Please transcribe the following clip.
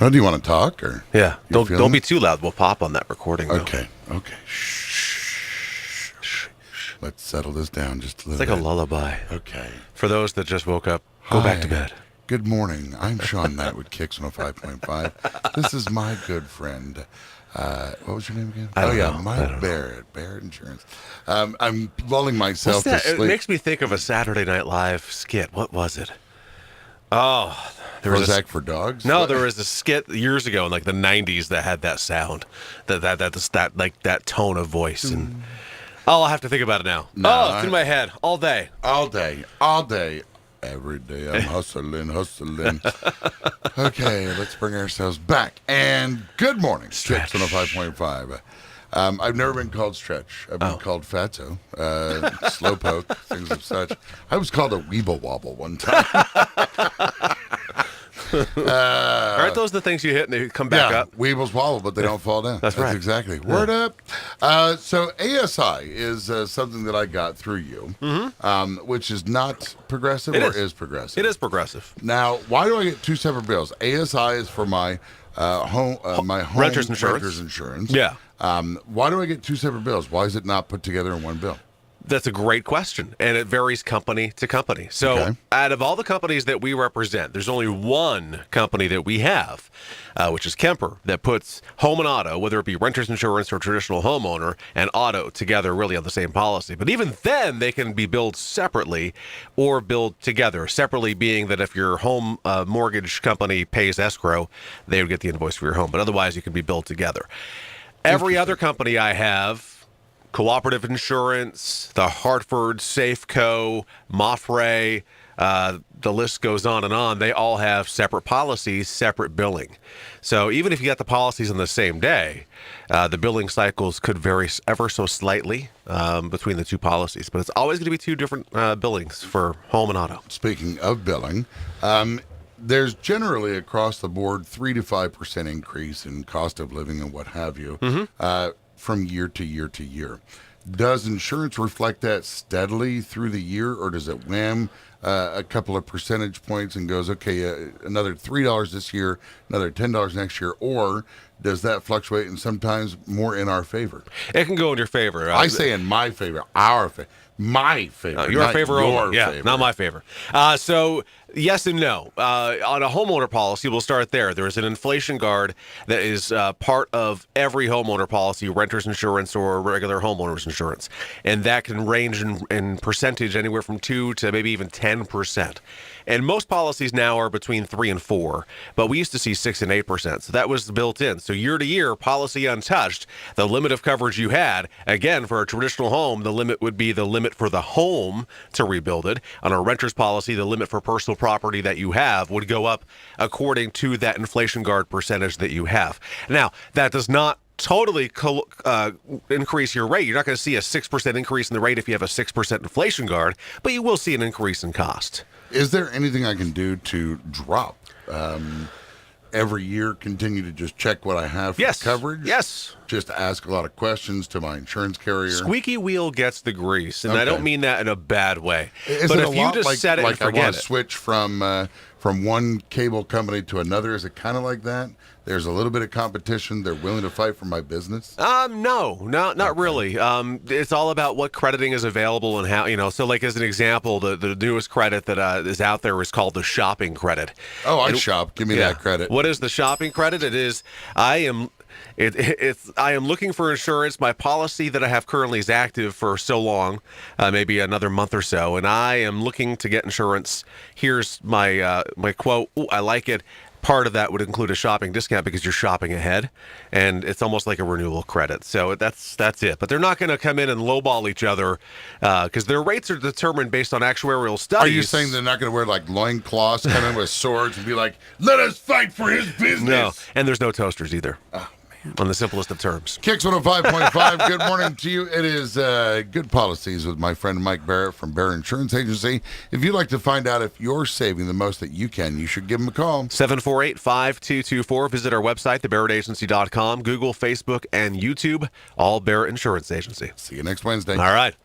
Oh, do you want to talk or? Yeah. You're Don't be too loud. We'll pop on that recording. Though. Okay. Shh. Let's settle this down just a little It's like a lullaby. Okay. For those that just woke up, go back to bed. Good morning. I'm Sean Knight with Kicks 105.5. This is my good friend. What was your name again? I don't know. Mike Barrett. Barrett Insurance. I'm lulling myself to What's that? sleep. It makes me think of a Saturday Night Live skit. What was it? Oh, there was Prozac for dogs? No, there was a skit years ago in like the '90s that had that sound, that tone of voice, and I'll have to think about it now. It's in my head all day. All day. Every day I'm hustling. Okay, let's bring ourselves back. And good morning, Stretch. Kicks 105.5. I've never been called Stretch. I've been called Fatso, Slowpoke, things of such. I was called a Weeble Wobble one time. Aren't those the things you hit and they come back up? Weebles wobble, but they don't fall down. That's right. Exactly. Word up. So ASI is something that I got through you, which is not progressive is progressive? It is progressive. Now, why do I get two separate bills? ASI is for my home Renter's insurance. Yeah. Why do I get two separate bills? Why is it not put together in one bill? That's a great question, and it varies company to company. So out of all the companies that we represent, there's only one company that we have, which is Kemper, that puts home and auto, whether it be renter's insurance or traditional homeowner, and auto together really on the same policy. But even then, they can be billed separately or billed together. Separately being that if your home mortgage company pays escrow, they would get the invoice for your home. But otherwise, you can be billed together. Every other company I have, Cooperative Insurance, the Hartford, Safeco, Mafre, the list goes on and on. They all have separate policies, separate billing. So even if you got the policies on the same day, the billing cycles could vary ever so slightly between the two policies. But it's always going to be two different billings for home and auto. Speaking of billing, there's generally across the board 3 to 5% increase in cost of living and what have you. From year to year to year. Does insurance reflect that steadily through the year, or does it wham a couple of percentage points and goes, okay, another $3 this year, another $10 next year, or does that fluctuate and sometimes more in our favor? It can go in your favor. I say in my favor, our favor. My favor. Your favor only. Your Yeah, favor. not my favor. So, yes and no. On a homeowner policy, we'll start there. There's an inflation guard that is part of every homeowner policy, renter's insurance or regular homeowner's insurance. And that can range in percentage anywhere from 2 to maybe even 10%. And most policies now are between 3 and 4, but we used to see 6 and 8%. So that was built in. So year to year, policy untouched, the limit of coverage you had, again, for a traditional home, the limit would be the limit for the home to rebuild it. On a renter's policy, the limit for personal property that you have would go up according to that inflation guard percentage that you have. Now, that does not totally increase your rate. You're not going to see a 6% increase in the rate if you have a 6% inflation guard, but you will see an increase in cost. Is there anything I can do to drop every year, continue to just check what I have for coverage? Yes. Just ask a lot of questions to my insurance carrier. Squeaky wheel gets the grease, and I don't mean that in a bad way. Is but it if a you lot just like, set it like and forget I want it. to switch from one cable company to another? Is it kind of like that? There's a little bit of competition. They're willing to fight for my business? No, not really. It's all about what crediting is available and how, so like as an example, the newest credit that is out there is called the shopping credit. Oh, I shop. Give me that credit. What is the shopping credit? It is, I am looking for insurance. My policy that I have currently is active for so long, maybe another month or so, and I am looking to get insurance. Here's my quote. Ooh, I like it. Part of that would include a shopping discount because you're shopping ahead, and it's almost like a renewal credit. So that's it. But they're not going to come in and lowball each other because their rates are determined based on actuarial studies. Are you saying they're not going to wear like loincloths, come in with swords and be like, let us fight for his business? No, and there's no toasters either. Oh, on the simplest of terms. Kicks 105.5, good morning to you. It is Good Policies with my friend Mike Barrett from Barrett Insurance Agency. If you'd like to find out if you're saving the most that you can, you should give him a call. 748-5224. Visit our website, thebarrettagency.com, Google, Facebook, and YouTube. All Barrett Insurance Agency. See you next Wednesday. All right.